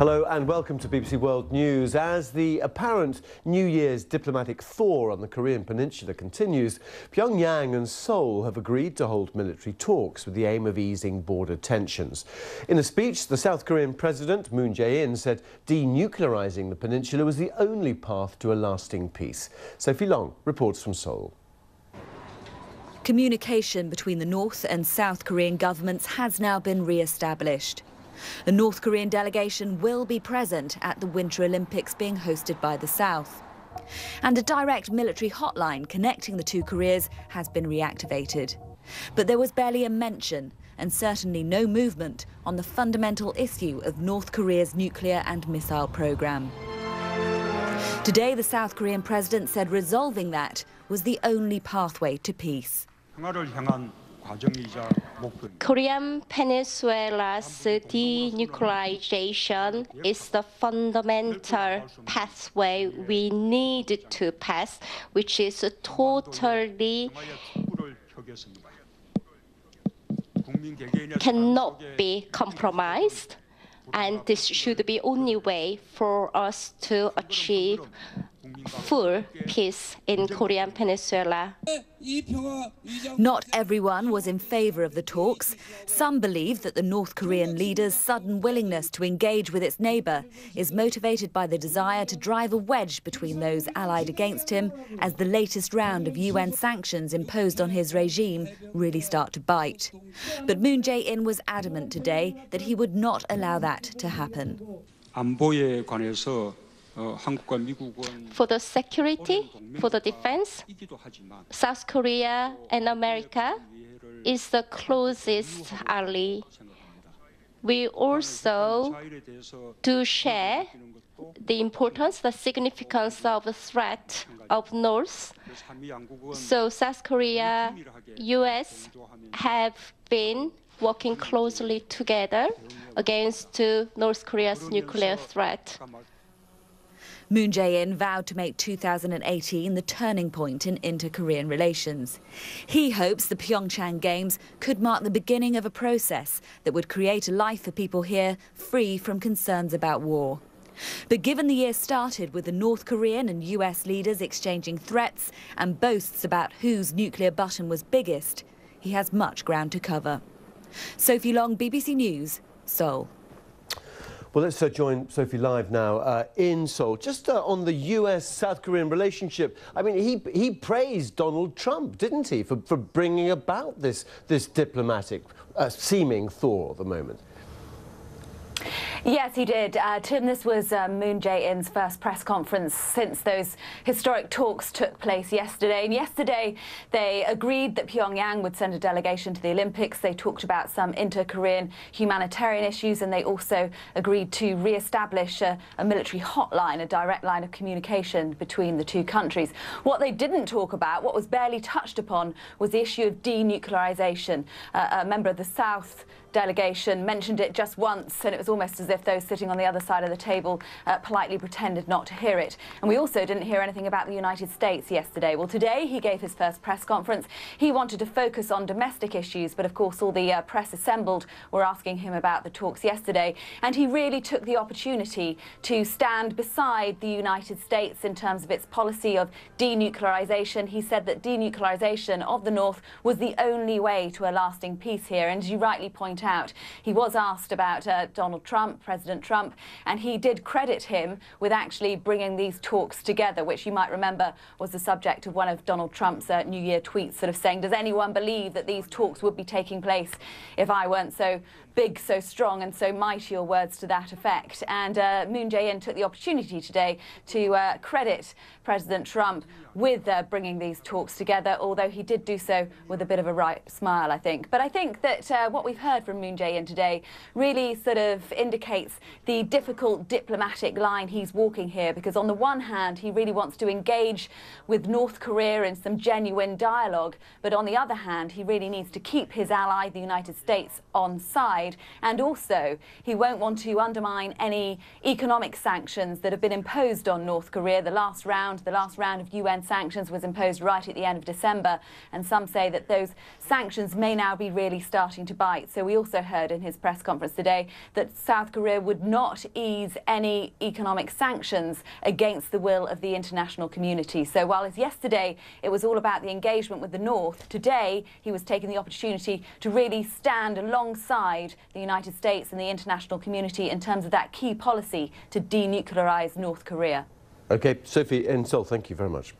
Hello and welcome to BBC World News. As the apparent New Year's diplomatic thaw on the Korean peninsula continues, Pyongyang and Seoul have agreed to hold military talks with the aim of easing border tensions. In a speech, the South Korean President Moon Jae-in said denuclearizing the peninsula was the only path to a lasting peace. Sophie Long reports from Seoul. Communication between the North and South Korean governments has now been re-established. A North Korean delegation will be present at the Winter Olympics being hosted by the South. And a direct military hotline connecting the two Koreas has been reactivated. But there was barely a mention and certainly no movement on the fundamental issue of North Korea's nuclear and missile program. Today, the South Korean president said resolving that was the only pathway to peace. Korean Peninsula's denuclearization is the fundamental pathway we need to pass, which is totally cannot be compromised, and this should be the only way for us to achieve full peace in Korean Peninsula. Not everyone was in favour of the talks. Some believe that the North Korean leader's sudden willingness to engage with its neighbour is motivated by the desire to drive a wedge between those allied against him as the latest round of UN sanctions imposed on his regime really start to bite. But Moon Jae-in was adamant today that he would not allow that to happen. For the security, for the defense, South Korea and America is the closest ally. We also do share the importance, the significance of the threat of North. So South Korea, US have been working closely together against North Korea's nuclear threat. Moon Jae-in vowed to make 2018 the turning point in inter-Korean relations. He hopes the Pyeongchang Games could mark the beginning of a process that would create a life for people here free from concerns about war. But given the year started with the North Korean and US leaders exchanging threats and boasts about whose nuclear button was biggest, he has much ground to cover. Sophie Long, BBC News, Seoul. Well, let's join Sophie live now in Seoul. Just on the US-South Korean relationship, I mean, he praised Donald Trump, didn't he, for bringing about this diplomatic seeming thaw at the moment? Yes, he did. Tim, this was Moon Jae-in's first press conference since those historic talks took place yesterday. And yesterday, they agreed that Pyongyang would send a delegation to the Olympics. They talked about some inter-Korean humanitarian issues, and they also agreed to re-establish a military hotline, a direct line of communication between the two countries. What they didn't talk about, what was barely touched upon, was the issue of denuclearization. A member of the South delegation mentioned it just once, and it was almost as if those sitting on the other side of the table politely pretended not to hear it. And we also didn't hear anything about the United States yesterday. Well, today he gave his first press conference. He wanted to focus on domestic issues, but of course all the press assembled were asking him about the talks yesterday, and he really took the opportunity to stand beside the United States in terms of its policy of denuclearization. He said that denuclearization of the North was the only way to a lasting peace here, and as you rightly point out, he was asked about Donald Trump, President Trump, and he did credit him with actually bringing these talks together, which you might remember was the subject of one of Donald Trump's New Year tweets, sort of saying, does anyone believe that these talks would be taking place if I weren't so big, so strong and so mighty, or words to that effect. And Moon Jae-in took the opportunity today to credit President Trump with bringing these talks together, although he did do so with a bit of a wry smile, I think. But I think that what we've heard from Moon Jae-in today really sort of indicates the difficult diplomatic line he's walking here, because on the one hand, he really wants to engage with North Korea in some genuine dialogue, but on the other hand, he really needs to keep his ally, the United States, on side. And also, he won't want to undermine any economic sanctions that have been imposed on North Korea. The last round of UN sanctions was imposed right at the end of December, and some say that those sanctions may now be really starting to bite. So we also heard in his press conference today that South Korea would not ease any economic sanctions against the will of the international community. So while as yesterday it was all about the engagement with the North, today he was taking the opportunity to really stand alongside the United States and the international community in terms of that key policy to denuclearize North Korea. OK, Sophie in Seoul, thank you very much.